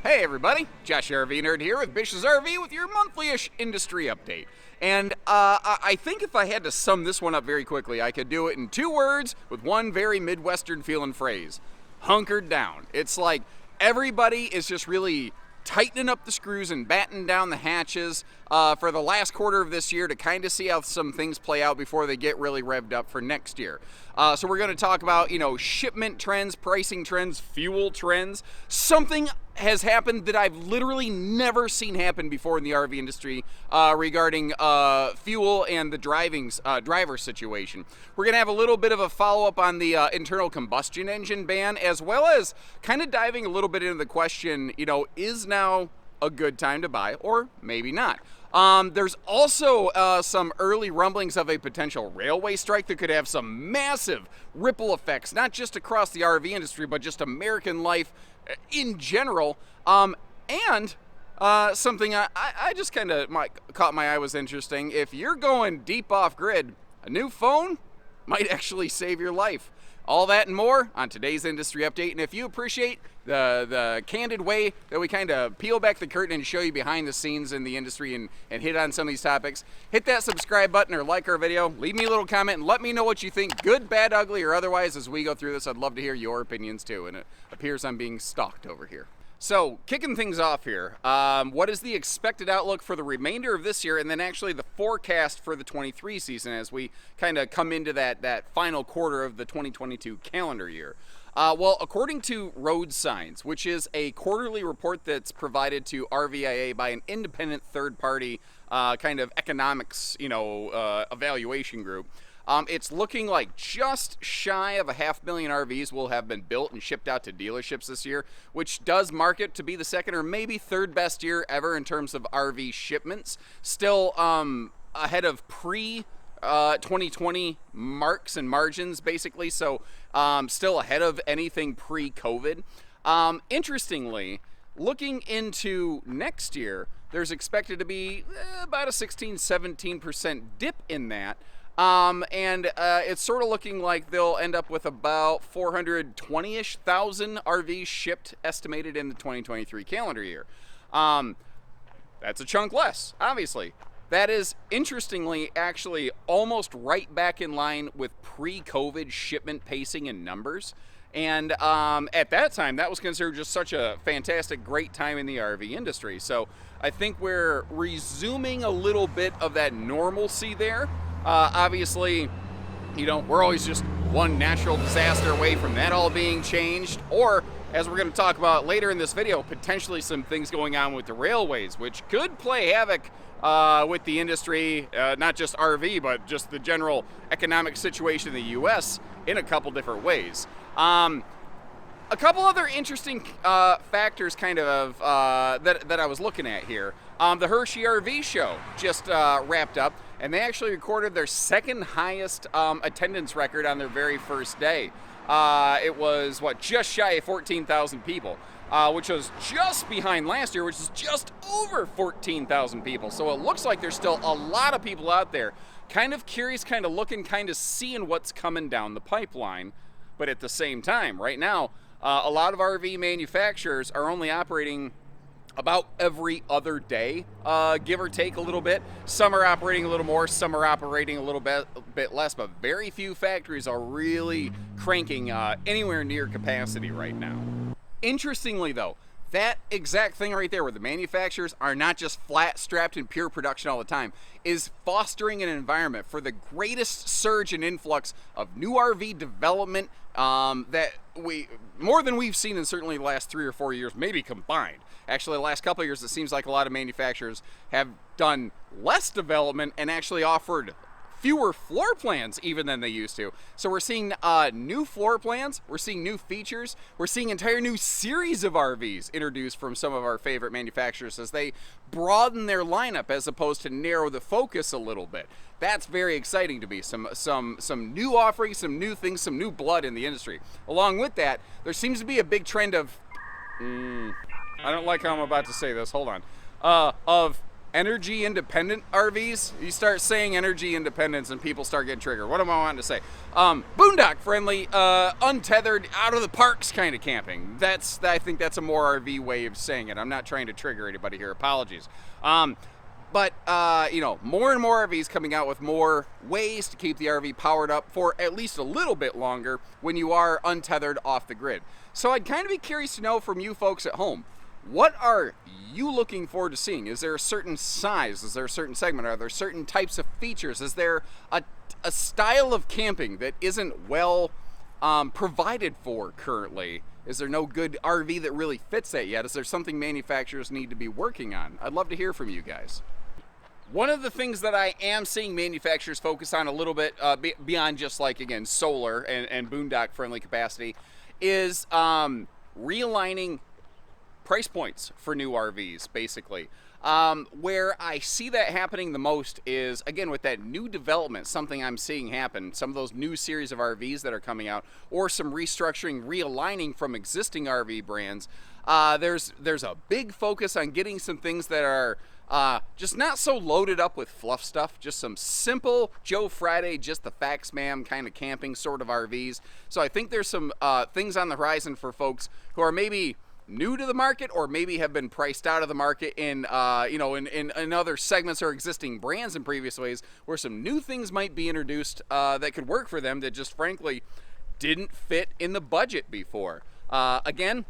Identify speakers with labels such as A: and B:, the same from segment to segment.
A: Hey everybody, Josh RV Nerd here with Bish's RV with your monthly-ish industry update. And I think if I had to sum this one up very quickly, I could do it in 2 words with one very Midwestern feeling phrase. Hunkered down. It's like everybody is just really tightening up the screws and battening down the hatches for the last quarter of this year to kind of see how some things play out before they get really revved up for next year. So we're going to talk about, shipment trends, pricing trends, fuel trends. Something has happened that I've literally never seen happen before in the RV industry regarding fuel and the driver situation. We're going to have a little bit of a follow-up on the internal combustion engine ban, as well as kind of diving a little bit into the question, is now a good time to buy or maybe not? There's also some early rumblings of a potential railway strike that could have some massive ripple effects, not just across the RV industry, but just American life in general. And something I just kind of caught my eye was interesting. If you're going deep off grid, a new phone might actually save your life. All that and more on today's industry update. And if you appreciate the candid way that we kind of peel back the curtain and show you behind the scenes in the industry and hit on some of these topics, hit that subscribe button or like our video. Leave me a little comment and let me know what you think, good, bad, ugly, or otherwise as we go through this. I'd love to hear your opinions too. And it appears I'm being stalked over here. So, kicking things off here, what is the expected outlook for the remainder of this year and then actually the forecast for the 23 season as we kind of come into that final quarter of the 2022 calendar year? Well, according to Road Signs, which is a quarterly report that's provided to RVDA by an independent third-party kind of economics, evaluation group, it's looking like just shy of 500,000 RVs will have been built and shipped out to dealerships this year, which does mark it to be the second or maybe third best year ever in terms of RV shipments. Still ahead of pre-2020 marks and margins, basically, so still ahead of anything pre-COVID. Interestingly, looking into next year, there's expected to be about a 16-17% dip in that. And it's sort of looking like they'll end up with about 420-ish thousand RVs shipped, estimated in the 2023 calendar year. That's a chunk less, obviously. That is, interestingly, actually almost right back in line with pre-COVID shipment pacing and numbers. And at that time, that was considered just such a fantastic, great time in the RV industry. So I think we're resuming a little bit of that normalcy there. Obviously, we're always just one natural disaster away from that all being changed, or, as we're going to talk about later in this video, potentially some things going on with the railways, which could play havoc with the industry, not just RV, but just the general economic situation in the U.S. in a couple different ways. A couple other interesting factors kind of that I was looking at here. The Hershey RV show just wrapped up, and they actually recorded their second highest attendance record on their very first day. It was, just shy of 14,000 people, which was just behind last year, which is just over 14,000 people. So it looks like there's still a lot of people out there kind of curious, kind of looking, kind of seeing what's coming down the pipeline. But at the same time, right now, a lot of RV manufacturers are only operating about every other day, give or take a little bit. Some are operating a little more, some are operating a little bit less, but very few factories are really cranking anywhere near capacity right now. Interestingly though, that exact thing right there, where the manufacturers are not just flat strapped in pure production all the time, is fostering an environment for the greatest surge and influx of new RV development that more than we've seen in certainly the last 3 or 4 years, maybe combined. Actually, the last couple of years, it seems like a lot of manufacturers have done less development and actually offered fewer floor plans even than they used to. So we're seeing new floor plans, we're seeing new features, we're seeing entire new series of RVs introduced from some of our favorite manufacturers as they broaden their lineup as opposed to narrow the focus a little bit. That's very exciting to me. Some new offerings, some new things, some new blood in the industry. Along with that, there seems to be a big trend of I don't like how I'm about to say this, hold on, of energy independent RVs. You start saying energy independence and people start getting triggered. What am I wanting to say? Boondock friendly, untethered, out of the parks kind of camping. I think that's a more RV way of saying it. I'm not trying to trigger anybody here. Apologies. But more and more RVs coming out with more ways to keep the RV powered up for at least a little bit longer when you are untethered off the grid. So I'd kind of be curious to know from you folks at home, what are you looking forward to seeing? Is there a certain size? Is there a certain segment? Are there certain types of features? Is there a style of camping that isn't well provided for currently? Is there no good RV that really fits that yet? Is there something manufacturers need to be working on? I'd love to hear from you guys. One of the things that I am seeing manufacturers focus on a little bit beyond just like, again, solar and boondock friendly capacity is realigning price points for new RVs, basically. Where I see that happening the most is, again, with that new development, something I'm seeing happen, some of those new series of RVs that are coming out, or some restructuring, realigning from existing RV brands. There's a big focus on getting some things that are just not so loaded up with fluff stuff, just some simple Joe Friday, just the facts ma'am kind of camping sort of RVs. So I think there's some things on the horizon for folks who are maybe new to the market or maybe have been priced out of the market in other segments or existing brands in previous ways, where some new things might be introduced that could work for them that just frankly didn't fit in the budget before. Again,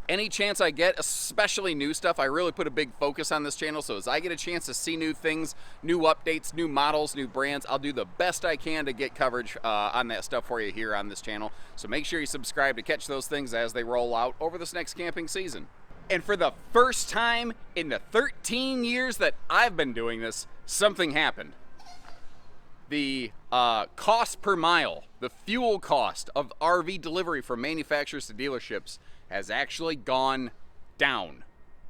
A: any chance I get, especially new stuff, I really put a big focus on this channel. So as I get a chance to see new things, new updates, new models, new brands, I'll do the best I can to get coverage on that stuff for you here on this channel. So make sure you subscribe to catch those things as they roll out over this next camping season. And for the first time in the 13 years that I've been doing this, something happened. The cost per mile, the fuel cost of RV delivery from manufacturers to dealerships has actually gone down.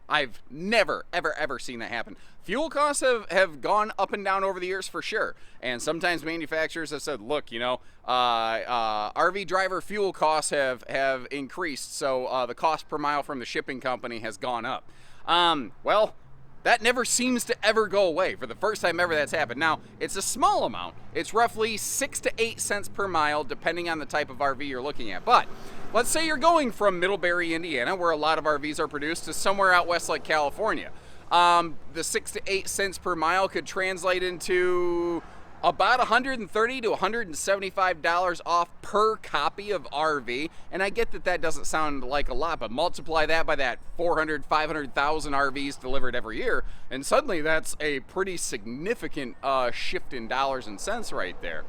A: I've never, ever, ever seen that happen. Fuel costs have gone up and down over the years for sure. And sometimes manufacturers have said, look, RV driver fuel costs have increased, so the cost per mile from the shipping company has gone up. Well, that never seems to ever go away. For the first time ever that's happened. Now, it's a small amount. It's roughly 6 to 8 cents per mile, depending on the type of RV you're looking at. But let's say you're going from Middlebury, Indiana, where a lot of RVs are produced, to somewhere out west like California. The 6 to 8 cents per mile could translate into about $130 to $175 off per copy of RV. And I get that doesn't sound like a lot, but multiply that by that 400, 500,000 RVs delivered every year, and suddenly that's a pretty significant shift in dollars and cents right there.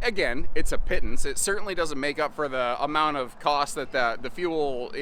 A: Again, it's a pittance. It certainly doesn't make up for the amount of cost that the fuel,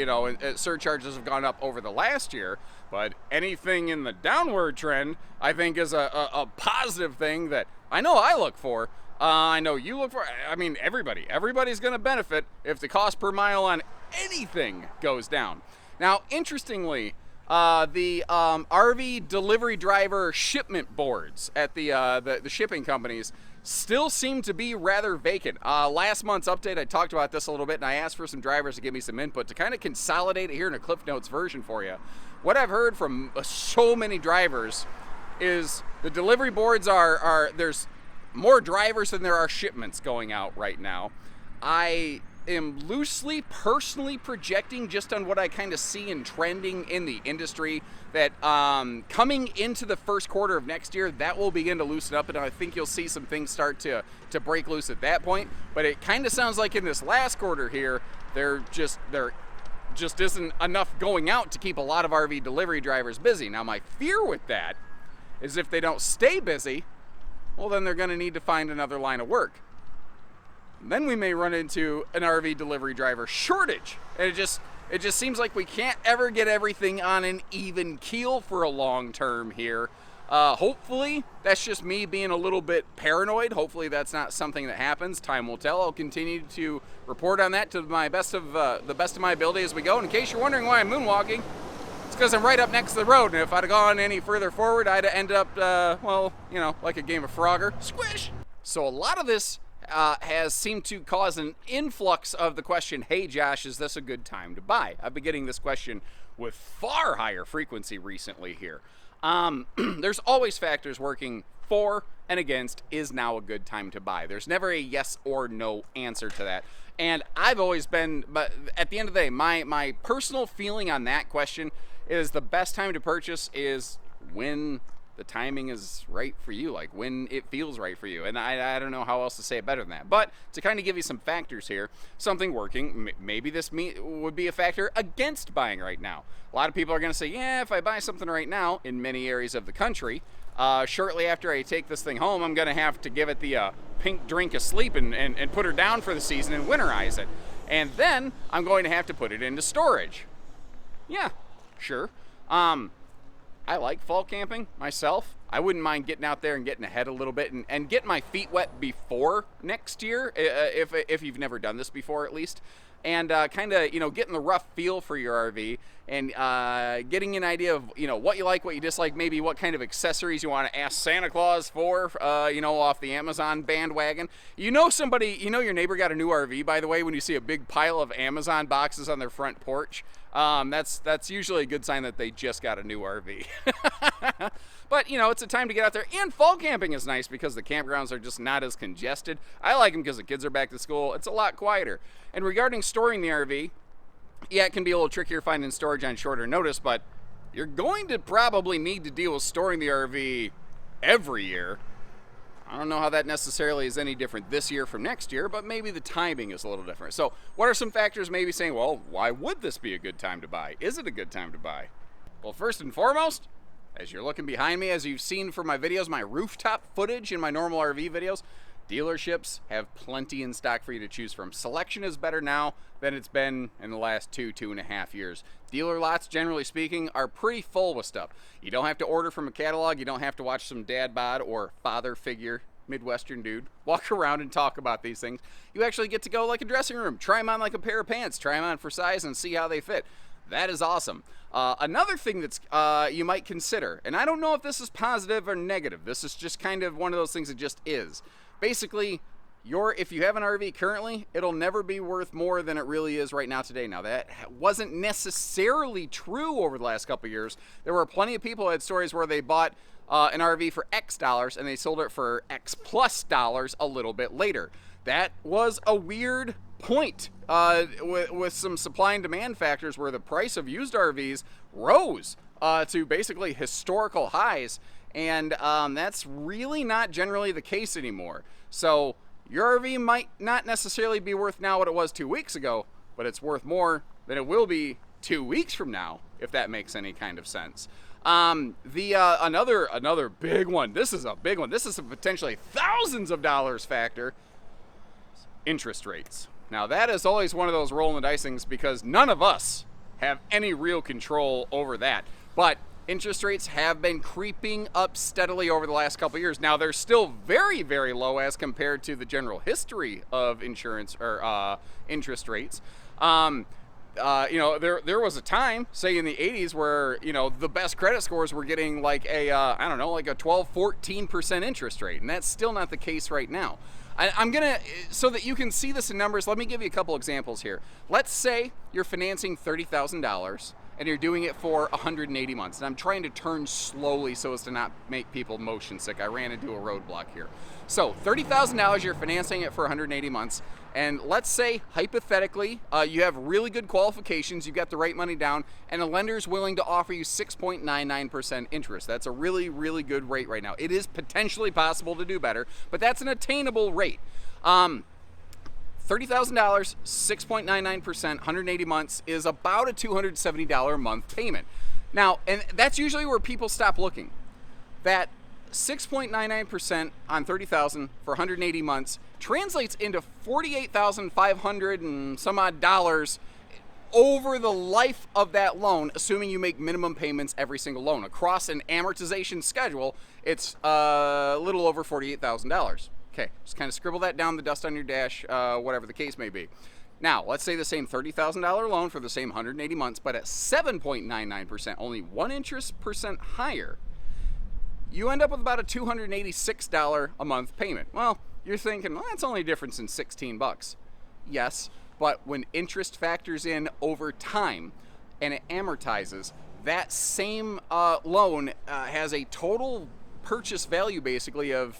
A: surcharges have gone up over the last year. But anything in the downward trend, I think, is a positive thing that I know I look for. I know you look for. I mean, everybody's going to benefit if the cost per mile on anything goes down. Now, interestingly, the RV delivery driver shipment boards at the shipping companies still seem to be rather vacant. Last month's update, I talked about this a little bit, and I asked for some drivers to give me some input to kind of consolidate it here in a Cliff Notes version for you. What I've heard from so many drivers is the delivery boards there's more drivers than there are shipments going out right now. I am loosely personally projecting, just on what I kind of see in trending in the industry, that coming into the first quarter of next year, that will begin to loosen up, and I think you'll see some things start to break loose at that point. But it kind of sounds like in this last quarter here, there just isn't enough going out to keep a lot of RV delivery drivers busy. Now, my fear with that is if they don't stay busy, well, then they're going to need to find another line of work. Then we may run into an RV delivery driver shortage. And it just seems like we can't ever get everything on an even keel for a long term here. Hopefully, that's just me being a little bit paranoid. Hopefully that's not something that happens. Time will tell. I'll continue to report on that to the best of my ability as we go. And in case you're wondering why I'm moonwalking, it's because I'm right up next to the road. And if I'd have gone any further forward, I'd have ended up, like a game of Frogger. Squish! So a lot of this has seemed to cause an influx of the question, hey Josh, is this a good time to buy? I've been getting this question with far higher frequency recently here. There's always factors working for and against is now a good time to buy. There's never a yes or no answer to that. And I've always been, but at the end of the day, my personal feeling on that question is the best time to purchase is when the timing is right for you, like when it feels right for you. And I don't know how else to say it better than that. But to kind of give you some factors here, something working, maybe this would be a factor against buying right now. A lot of people are going to say, yeah, if I buy something right now in many areas of the country, shortly after I take this thing home, I'm going to have to give it the pink drink of sleep and put her down for the season and winterize it. And then I'm going to have to put it into storage. Yeah, sure. I like fall camping myself. I wouldn't mind getting out there and getting ahead a little bit and getting my feet wet before next year, if you've never done this before at least. And kind of, getting the rough feel for your RV and getting an idea of, what you like, what you dislike, maybe what kind of accessories you want to ask Santa Claus for, off the Amazon bandwagon. Somebody, your neighbor got a new RV, by the way, when you see a big pile of Amazon boxes on their front porch. That's usually a good sign that they just got a new RV. But, it's a time to get out there. And fall camping is nice because the campgrounds are just not as congested. I like them because the kids are back to school. It's a lot quieter. And regarding storing the RV, yeah, it can be a little trickier finding storage on shorter notice, but you're going to probably need to deal with storing the RV every year. I don't know how that necessarily is any different this year from next year, but maybe the timing is a little different. So what are some factors maybe saying, well, why would this be a good time to buy? Is it a good time to buy? Well, first and foremost, as you're looking behind me, as you've seen from my videos, my rooftop footage in my normal RV videos, dealerships have plenty in stock for you to choose from. Selection is better now than it's been in the last 2.5 years. Dealer lots, generally speaking, are pretty full with stuff. You don't have to order from a catalog. You don't have to watch some dad bod or father figure Midwestern dude walk around and talk about these things. You actually get to go like a dressing room, try them on like a pair of pants, try them on for size and see how they fit. That is awesome. Another thing that's you might consider, and I don't know if this is positive or negative. This is just kind of one of those things that just is. Basically, if you have an RV currently, it'll never be worth more than it really is right now today. Now, that wasn't necessarily true over the last couple of years. There were plenty of people who had stories where they bought an RV for X dollars and they sold it for X plus dollars a little bit later. That was a weird point with some supply and demand factors where the price of used RVs rose to basically historical highs. And that's really not generally the case anymore. So your RV might not necessarily be worth now what it was 2 weeks ago, but it's worth more than it will be 2 weeks from now, if that makes any kind of sense. Another big one. This is a big one. This is a potentially thousands of dollars factor. Interest rates. Now that is always one of those rolling the dice things because none of us have any real control over that. But interest rates have been creeping up steadily over the last couple of years. Now they're still very, very low as compared to the general history of insurance or interest rates. There was a time, say in the 80s, where the best credit scores were getting like a 12-14% interest rate, and that's still not the case right now. I'm gonna, so that you can see this in numbers, let me give you a couple examples here. Let's say you're financing $30,000 and you're doing it for 180 months. And I'm trying to turn slowly so as to not make people motion sick. I ran into a roadblock here. So $30,000, you're financing it for 180 months. And let's say, hypothetically, you have really good qualifications, you've got the right money down, and a lender is willing to offer you 6.99% interest. That's a really, really good rate right now. It is potentially possible to do better, but that's an attainable rate. $30,000, 6.99%, 180 months is about a $270 a month payment. Now, and that's usually where people stop looking. That 6.99% on $30,000 for 180 months translates into $48,500 and some odd dollars over the life of that loan, assuming you make minimum payments every single loan. Across an amortization schedule, it's a little over $48,000. Okay, just kind of scribble that down, the dust on your dash, whatever the case may be. Now, let's say the same $30,000 loan for the same 180 months, but at 7.99%, only 1 interest percent higher, you end up with about a $286 a month payment. Well, you're thinking, well, that's only a difference in 16 bucks. Yes, but when interest factors in over time, and it amortizes. That same loan has a total purchase value basically of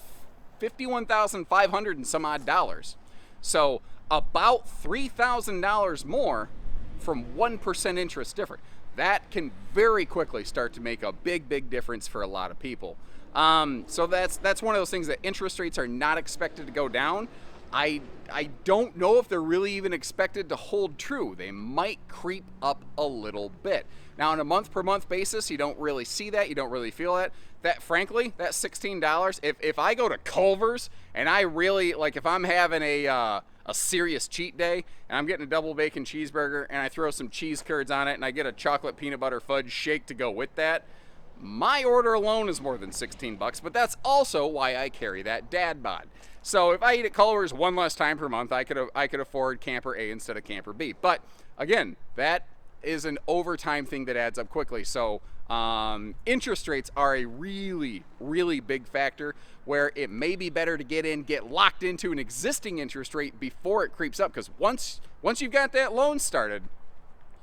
A: $51,500 and some odd dollars. So about $3,000 more from 1% interest different. That can very quickly start to make a big difference for a lot of people. So that's one of those things that interest rates are not expected to go down. I don't know if they're really even expected to hold true. They might creep up a little bit. Now, on a month-per-month basis, you don't really see that. You don't really feel that. That, frankly, that $16, if I go to Culver's and I really, like if I'm having a serious cheat day and I'm getting a double bacon cheeseburger and I throw some cheese curds on it and I get a chocolate peanut butter fudge shake to go with that, my order alone is more than $16, but that's also why I carry that dad bod. So if I eat at Culver's one less time per month, I could afford camper A instead of camper B. But again, that is an overtime thing that adds up quickly. So interest rates are a really big factor where it may be better to get locked into an existing interest rate before it creeps up, because once you've got that loan started,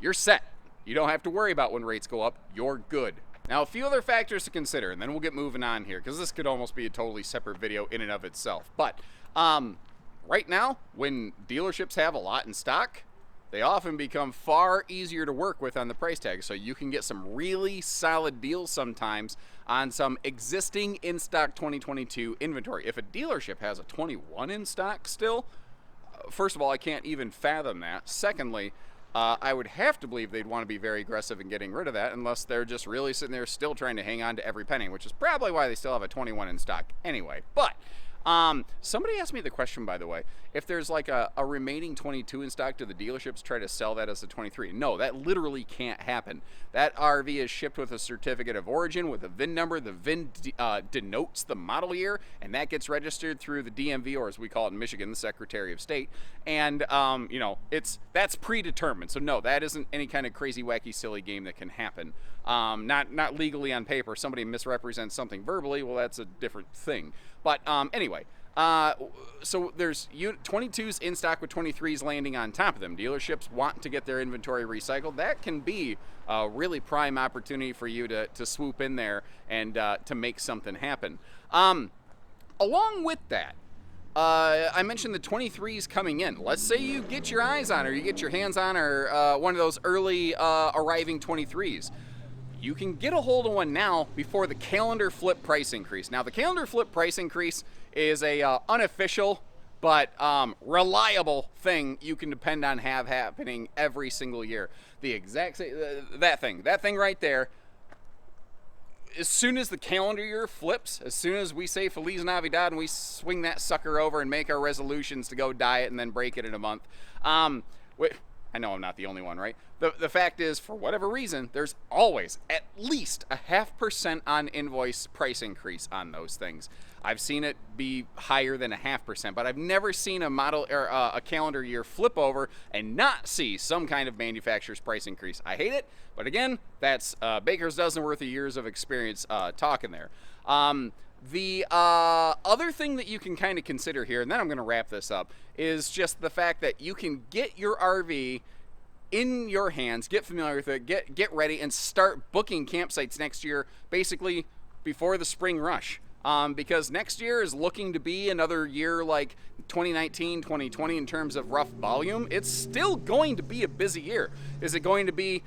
A: you're set. You don't have to worry about when rates go up. You're good. Now, a few other factors to consider, and then we'll get moving on here, because this could almost be a totally separate video in and of itself. But right now, when dealerships have a lot in stock, they often become far easier to work with on the price tag. So you can get some really solid deals sometimes on some existing in-stock 2022 inventory. If a dealership has a 21 in stock still, first of all, I can't even fathom that. Secondly, I would have to believe they'd want to be very aggressive in getting rid of that, unless they're just really sitting there still trying to hang on to every penny, which is probably why they still have a 21 in stock anyway. But somebody asked me the question, by the way, if there's like a remaining 22 in stock, do the dealerships try to sell that as a 23? No, that literally can't happen. That RV is shipped with a certificate of origin with a VIN number. The VIN denotes the model year, and that gets registered through the DMV, or as we call it in Michigan, the Secretary of State. And that's predetermined. So no, that isn't any kind of crazy, wacky, silly game that can happen. Not legally on paper. Somebody misrepresents something verbally, well, that's a different thing. But anyway, so there's 22s in stock with 23s landing on top of them. Dealerships want to get their inventory recycled. That can be a really prime opportunity for you to swoop in there and to make something happen. Along with that, I mentioned the 23s coming in. Let's say you get your eyes on, or you get your hands on, or one of those early arriving 23s. You can get a hold of one now before the calendar flip price increase. Now, the calendar flip price increase is a unofficial but reliable thing you can depend on have happening every single year. The exact that thing right there. As soon as the calendar year flips, as soon as we say Feliz Navidad and we swing that sucker over and make our resolutions to go diet and then break it in a month, I know I'm not the only one, right? The fact is, for whatever reason, there's always at least a 0.5% on invoice price increase on those things. I've seen it be higher than a 0.5%, but I've never seen a model or a calendar year flip over and not see some kind of manufacturer's price increase. I hate it, but again, that's baker's dozen worth of years of experience talking there. The other thing that you can kind of consider here, and then I'm going to wrap this up, is just the fact that you can get your RV in your hands, get familiar with it, get ready, and start booking campsites next year, basically before the spring rush. Because next year is looking to be another year like 2019, 2020 in terms of rough volume. It's still going to be a busy year. Is it going to be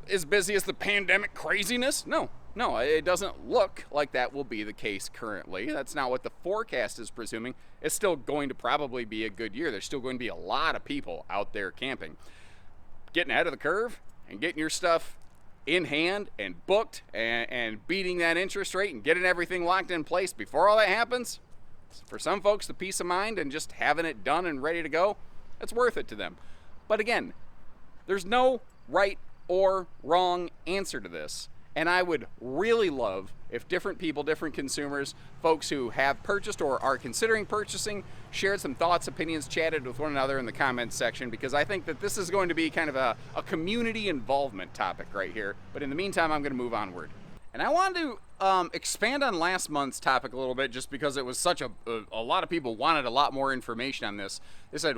A: as busy as the pandemic craziness? No, it doesn't look like that will be the case currently. That's not what the forecast is presuming. It's still going to probably be a good year. There's still going to be a lot of people out there camping. Getting ahead of the curve and getting your stuff in hand and booked and beating that interest rate and getting everything locked in place before all that happens, for some folks, the peace of mind and just having it done and ready to go, that's worth it to them. But again, there's no right or wrong answer to this. And I would really love if different people, different consumers, folks who have purchased or are considering purchasing, shared some thoughts, opinions, chatted with one another in the comments section, because I think that this is going to be kind of a community involvement topic right here. But in the meantime, I'm going to move onward. And I wanted to expand on last month's topic a little bit, just because it was such a lot of people wanted a lot more information on this. They said,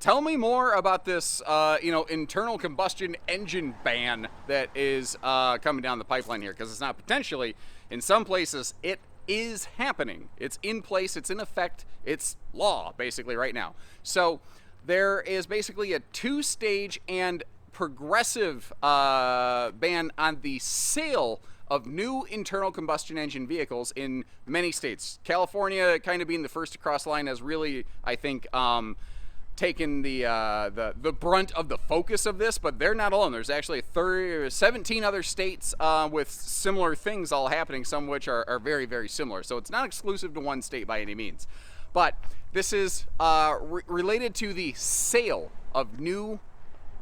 A: tell me more about this, internal combustion engine ban that is coming down the pipeline here, because it's not potentially, in some places, it is happening. It's in place, it's in effect, it's law, basically, right now. So there is basically a two-stage and progressive ban on the sale of new internal combustion engine vehicles in many states. California kind of being the first to cross the line has really, I think, taken the brunt of the focus of this, but they're not alone. There's actually 17 other states with similar things all happening, some of which are very, very similar. So it's not exclusive to one state by any means. But this is related to the sale of new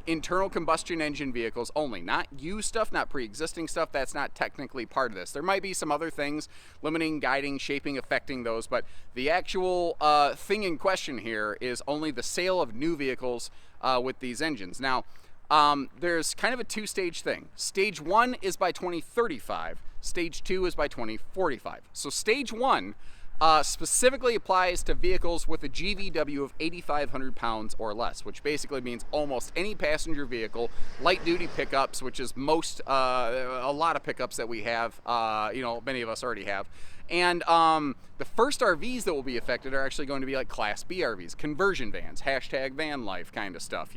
A: internal combustion engine vehicles only, not used stuff, not pre-existing stuff. That's not technically part of this. There might be some other things limiting, guiding, shaping, affecting those, but the actual thing in question here is only the sale of new vehicles with these engines. Now, there's kind of a two-stage thing. Stage 1 is by 2035. Stage 2 is by 2045. So stage 1 specifically applies to vehicles with a GVW of 8,500 pounds or less, which basically means almost any passenger vehicle, light-duty pickups, which is a lot of pickups that we have, many of us already have. And the first RVs that will be affected are actually going to be like Class B RVs, conversion vans, hashtag van life kind of stuff,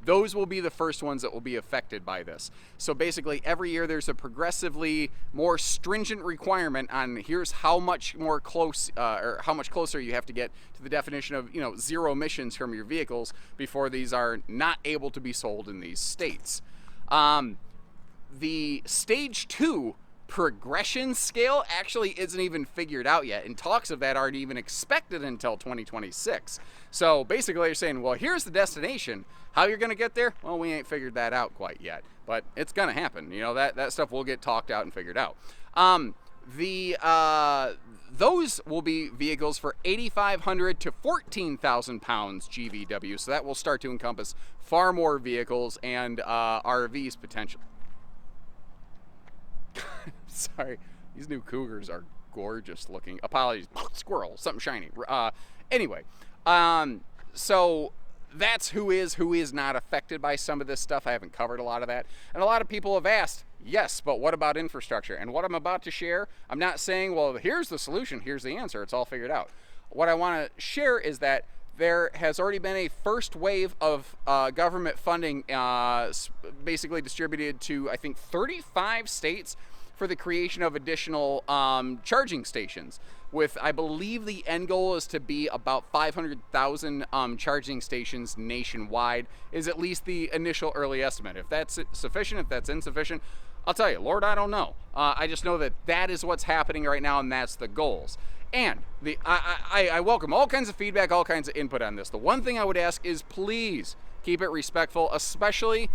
A: Those will be the first ones that will be affected by this. So basically every year there's a progressively more stringent requirement on here's how much more or how much closer you have to get to the definition of, zero emissions from your vehicles before these are not able to be sold in these states. The stage 2 progression scale actually isn't even figured out yet, and talks of that aren't even expected until 2026. So basically you're saying, well, here's the destination. How you're going to get there? Well, we ain't figured that out quite yet, but it's going to happen. That stuff will get talked out and figured out. Those will be vehicles for 8,500 to 14,000 pounds GVW, so that will start to encompass far more vehicles and RVs potentially. Sorry, these new Cougars are gorgeous looking. Apologies, squirrel, something shiny. Anyway, so that's who is not affected by some of this stuff. I haven't covered a lot of that. And a lot of people have asked, yes, but what about infrastructure? And what I'm about to share, I'm not saying, well, here's the solution, here's the answer, it's all figured out. What I want to share is that there has already been a first wave of government funding basically distributed to, I think, 35 states for the creation of additional charging stations, with, I believe, the end goal is to be about 500,000 charging stations nationwide, is at least the initial early estimate. If that's sufficient, if that's insufficient, I'll tell you, Lord, I don't know. I just know that that is what's happening right now, and that's the goals. And I welcome all kinds of feedback, all kinds of input on this. The one thing I would ask is please keep it respectful, especially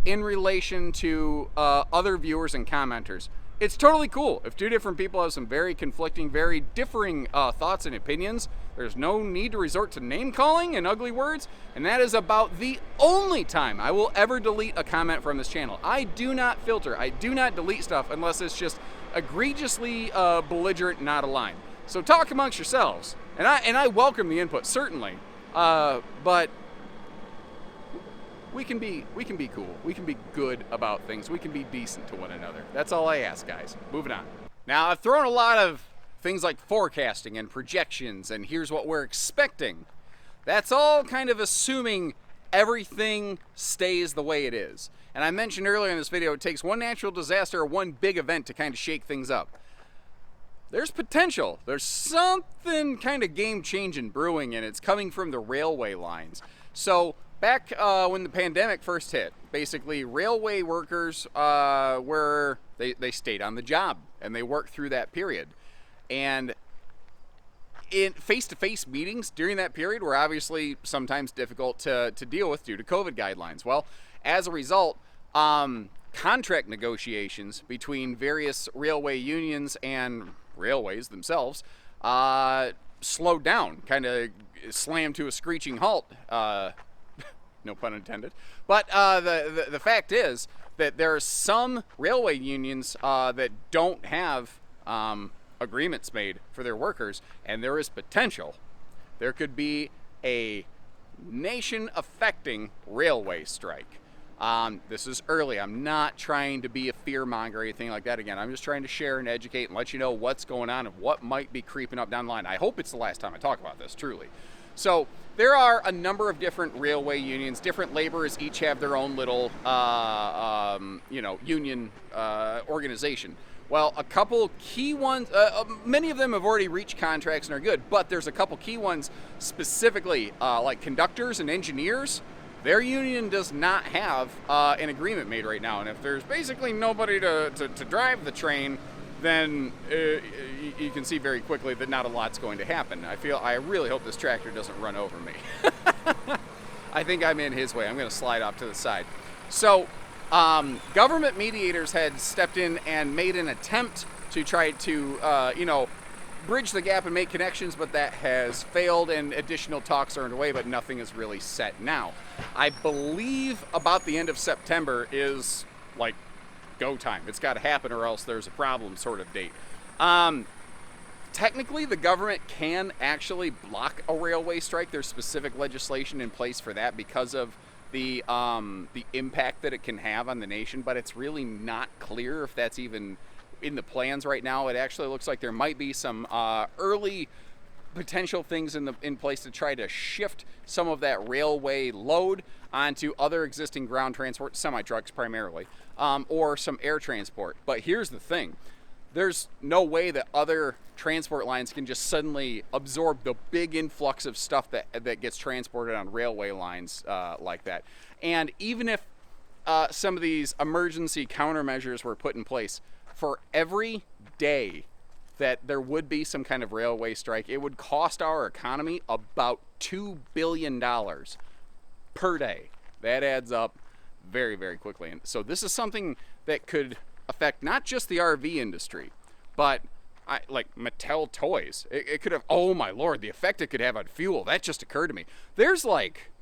A: in relation to other viewers and commenters. It's totally cool if two different people have some very conflicting, very differing thoughts and opinions. There's no need to resort to name calling and ugly words, and that is about the only time I will ever delete a comment from this channel. I do not filter, I do not delete stuff unless it's just egregiously belligerent, not aligned. So talk amongst yourselves, and I welcome the input, certainly, but we can be cool. We can be good about things. We can be decent to one another. That's all I ask, guys. Moving on. Now, I've thrown a lot of things like forecasting and projections, and here's what we're expecting. That's all kind of assuming everything stays the way it is. And I mentioned earlier in this video, it takes one natural disaster or one big event to kind of shake things up. There's potential. There's something kind of game-changing brewing, and it's coming from the railway lines. So back when the pandemic first hit, basically railway workers they stayed on the job and they worked through that period. And in face-to-face meetings during that period were obviously sometimes difficult to deal with due to COVID guidelines. Well, as a result, contract negotiations between various railway unions and railways themselves slowed down, kind of slammed to a screeching halt. No pun intended. But the fact is that there are some railway unions that don't have agreements made for their workers, and there is potential. There could be a nation-affecting railway strike. This is early. I'm not trying to be a fear-monger or anything like that. Again, I'm just trying to share and educate and let you know what's going on and what might be creeping up down the line. I hope it's the last time I talk about this, truly. So there are a number of different railway unions. Different laborers each have their own little, union organization. Well, a couple key ones, many of them have already reached contracts and are good, but there's a couple key ones specifically, like conductors and engineers. Their union does not have an agreement made right now, and if there's basically nobody to drive the train, then you can see very quickly that not a lot's going to happen. I really hope this tractor doesn't run over me. I think I'm in his way. I'm going to slide off to the side. So government mediators had stepped in and made an attempt to try to, bridge the gap and make connections, but that has failed and additional talks are underway, but nothing is really set now. I believe about the end of September is like go time. It's got to happen or else there's a problem sort of date. Technically, the government can actually block a railway strike. There's specific legislation in place for that because of the impact that it can have on the nation, but it's really not clear if that's even in the plans right now. It actually looks like there might be some early potential things in place to try to shift some of that railway load onto other existing ground transport, semi-trucks primarily, or some air transport. But here's the thing. There's no way that other transport lines can just suddenly absorb the big influx of stuff that gets transported on railway lines like that. And even if some of these emergency countermeasures were put in place, for every day that there would be some kind of railway strike, it would cost our economy about $2 billion per day. That adds up very, very quickly. And so this is something that could affect not just the RV industry, but like Mattel toys. It could have, oh my Lord, the effect it could have on fuel. That just occurred to me. There's like,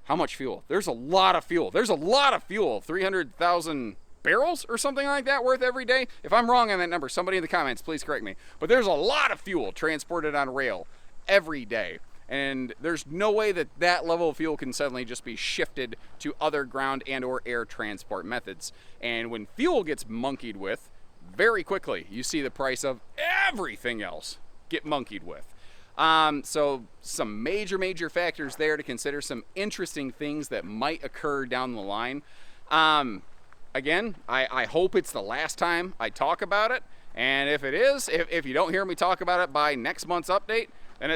A: how much fuel? There's a lot of fuel. 300,000 barrels or something like that worth every day. If I'm wrong on that number, somebody in the comments, please correct me. But there's a lot of fuel transported on rail every day. And there's no way that that level of fuel can suddenly just be shifted to other ground and or air transport methods. And when fuel gets monkeyed with, very quickly, you see the price of everything else get monkeyed with. So some major factors there to consider, some interesting things that might occur down the line. Again, I hope it's the last time I talk about it. And if it is, if you don't hear me talk about it by next month's update, then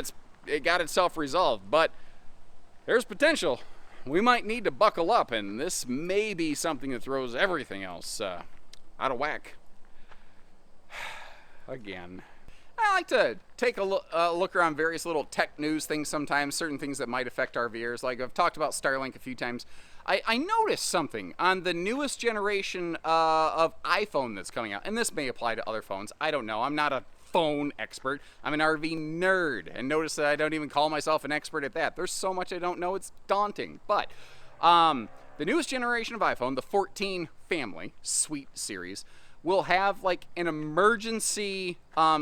A: it got itself resolved. But there's potential. We might need to buckle up, and this may be something that throws everything else out of whack. Again, I like to take a look around various little tech news things sometimes, certain things that might affect RVers. Like I've talked about Starlink a few times. I noticed something on the newest generation of iPhone that's coming out, and this may apply to other phones. I don't know. I'm not a phone expert. I'm an RV nerd, and notice that I don't even call myself an expert at that. There's so much I don't know, it's daunting. But the newest generation of iPhone, the 14 family, Suite series, will have like an emergency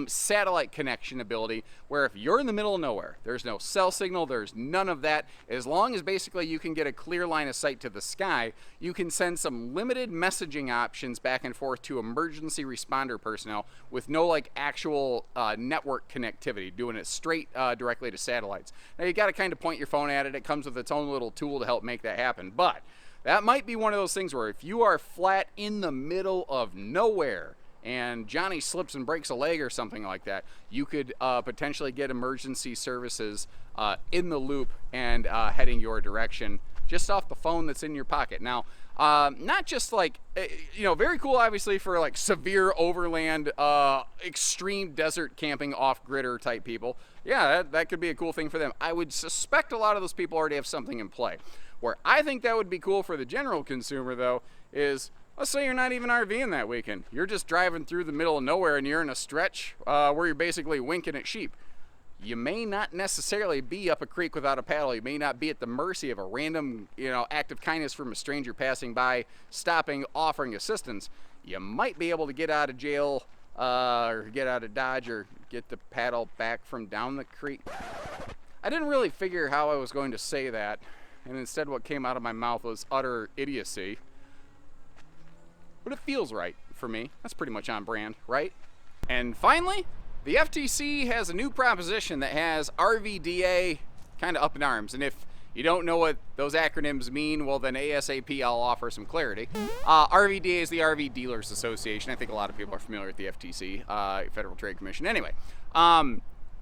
A: satellite connection ability where if you're in the middle of nowhere, there's no cell signal, there's none of that, as long as basically you can get a clear line of sight to the sky, you can send some limited messaging options back and forth to emergency responder personnel with no like actual network connectivity, doing it straight directly to satellites. Now you got to kind of point your phone at it. It comes with its own little tool to help make that happen, but that might be one of those things where if you are flat in the middle of nowhere and Johnny slips and breaks a leg or something like that, you could potentially get emergency services in the loop and heading your direction just off the phone that's in your pocket. Now, not just like, very cool obviously for like severe overland, extreme desert camping off-gridder type people. Yeah, that could be a cool thing for them. I would suspect a lot of those people already have something in play. Where I think that would be cool for the general consumer, though, is let's say you're not even RVing that weekend. You're just driving through the middle of nowhere and you're in a stretch where you're basically winking at sheep. you may not necessarily be up a creek without a paddle. You may not be at the mercy of a random, act of kindness from a stranger passing by, stopping, offering assistance. You might be able to get out of jail, or get out of Dodge, or get the paddle back from down the creek. I didn't really figure how I was going to say that, and instead what came out of my mouth was utter idiocy. But it feels right for me. That's pretty much on brand, right? And finally, the FTC has a new proposition that has RVDA kind of up in arms. And if you don't know what those acronyms mean, well then ASAP I'll offer some clarity. RVDA is the RV Dealers Association. I think a lot of people are familiar with the FTC, Federal Trade Commission. Anyway,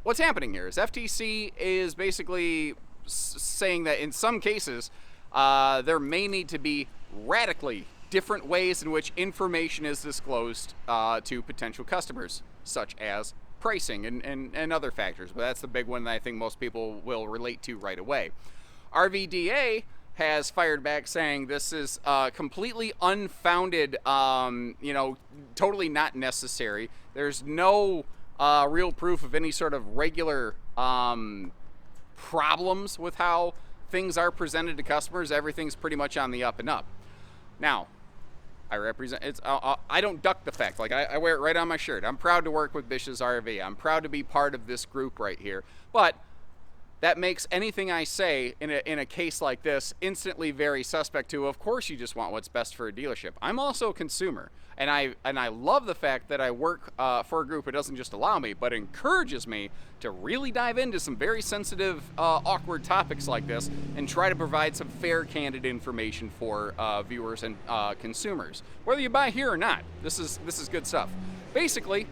A: what's happening here is FTC is basically saying that in some cases there may need to be radically different ways in which information is disclosed to potential customers, such as pricing and other factors. But that's the big one that I think most people will relate to right away. RVDA has fired back saying this is completely unfounded, totally not necessary. There's no real proof of any sort of regular problems with how things are presented to customers. Everything's pretty much on the up and up. Now, I don't duck the fact. Like, I wear it right on my shirt. I'm proud to work with Bish's RV. I'm proud to be part of this group right here. But that makes anything I say in a case like this instantly very suspect to, of course you just want what's best for a dealership. I'm also a consumer, and I love the fact that I work for a group that doesn't just allow me, but encourages me to really dive into some very sensitive, awkward topics like this and try to provide some fair, candid information for viewers and consumers. Whether you buy here or not, this is good stuff. Basically,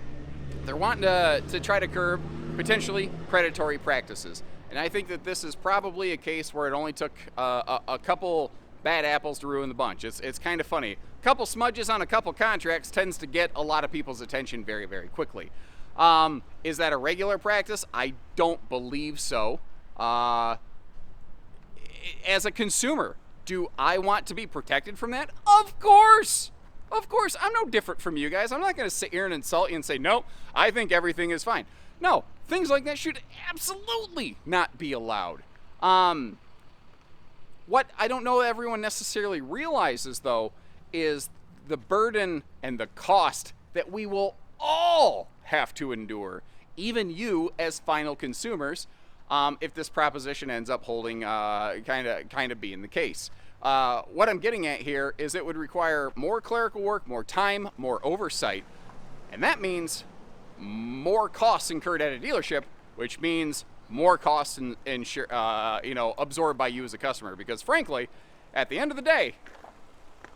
A: they're wanting to try to curb potentially predatory practices. And I think that this is probably a case where it only took a couple bad apples to ruin the bunch. It's kind of funny. A couple smudges on a couple contracts tends to get a lot of people's attention very, very quickly. Is that a regular practice? I don't believe so. As a consumer, do I want to be protected from that? Of course! Of course, I'm no different from you guys. I'm not going to sit here and insult you and say, no, I think everything is fine. No, things like that should absolutely not be allowed. What I don't know everyone necessarily realizes, though, is the burden and the cost that we will all have to endure, even you as final consumers, if this proposition ends up holding, kind of being the case. What I'm getting at here is it would require more clerical work, more time, more oversight, and that means more costs incurred at a dealership, which means more costs absorbed by you as a customer. Because frankly, at the end of the day,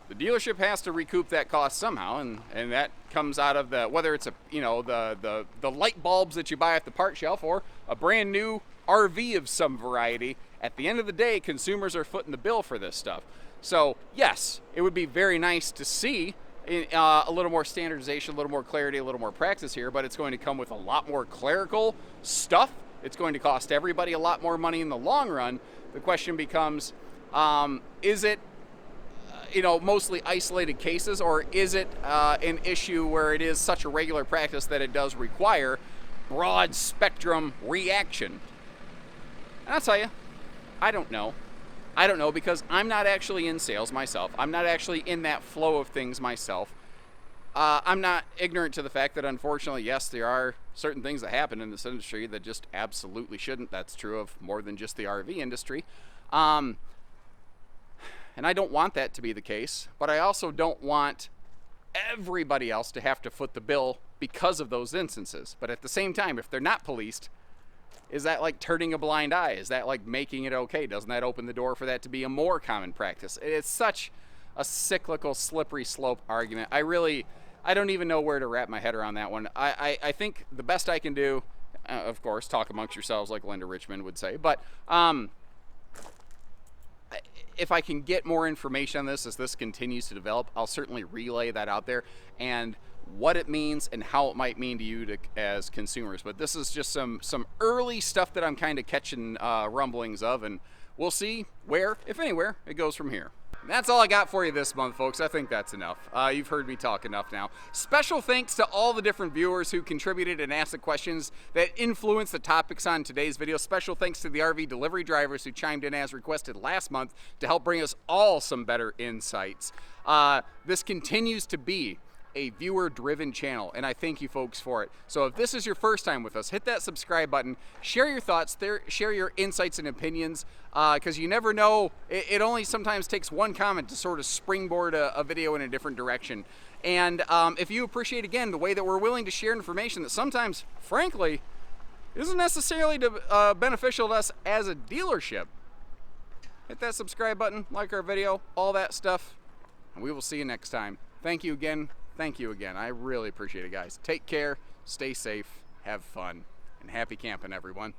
A: the dealership has to recoup that cost somehow, and that comes out of whether it's the light bulbs that you buy at the part shelf or a brand new RV of some variety. At the end of the day, consumers are footing the bill for this stuff. So yes, it would be very nice to see a little more standardization, a little more clarity, a little more practice here, but it's going to come with a lot more clerical stuff. It's going to cost everybody a lot more money in the long run. The question becomes, is it mostly isolated cases, or is it an issue where it is such a regular practice that it does require broad spectrum reaction? And I'll tell you, I don't know. I don't know, because I'm not actually in sales myself. I'm not actually in that flow of things myself. I'm not ignorant to the fact that, unfortunately, yes, there are certain things that happen in this industry that just absolutely shouldn't. That's true of more than just the RV industry. And I don't want that to be the case, but I also don't want everybody else to have to foot the bill because of those instances. But at the same time, if they're not policed, is that like turning a blind eye? Is that like making it okay? Doesn't that open the door for that to be a more common practice? It's such a cyclical, slippery slope argument. I don't even know where to wrap my head around that one. I think the best I can do, of course, talk amongst yourselves like Linda Richmond would say, but if I can get more information on this as this continues to develop, I'll certainly relay that out there, and what it means and how it might mean to you as consumers. But this is just some early stuff that I'm kind of catching rumblings of, and we'll see where, if anywhere, it goes from here. That's all I got for you this month, folks. I think that's enough. You've heard me talk enough now. Special thanks to all the different viewers who contributed and asked the questions that influenced the topics on today's video. Special thanks to the RV delivery drivers who chimed in as requested last month to help bring us all some better insights. This continues to be a viewer-driven channel, and I thank you folks for it. So if this is your first time with us, hit that subscribe button, share your thoughts there, share your insights and opinions, because you never know, it only sometimes takes one comment to sort of springboard a video in a different direction. And if you appreciate, again, the way that we're willing to share information that sometimes, frankly, isn't necessarily beneficial to us as a dealership, hit that subscribe button, like our video, all that stuff, and we will see you next time. Thank you again. Thank you again. I really appreciate it, guys. Take care, stay safe, have fun, and happy camping, everyone.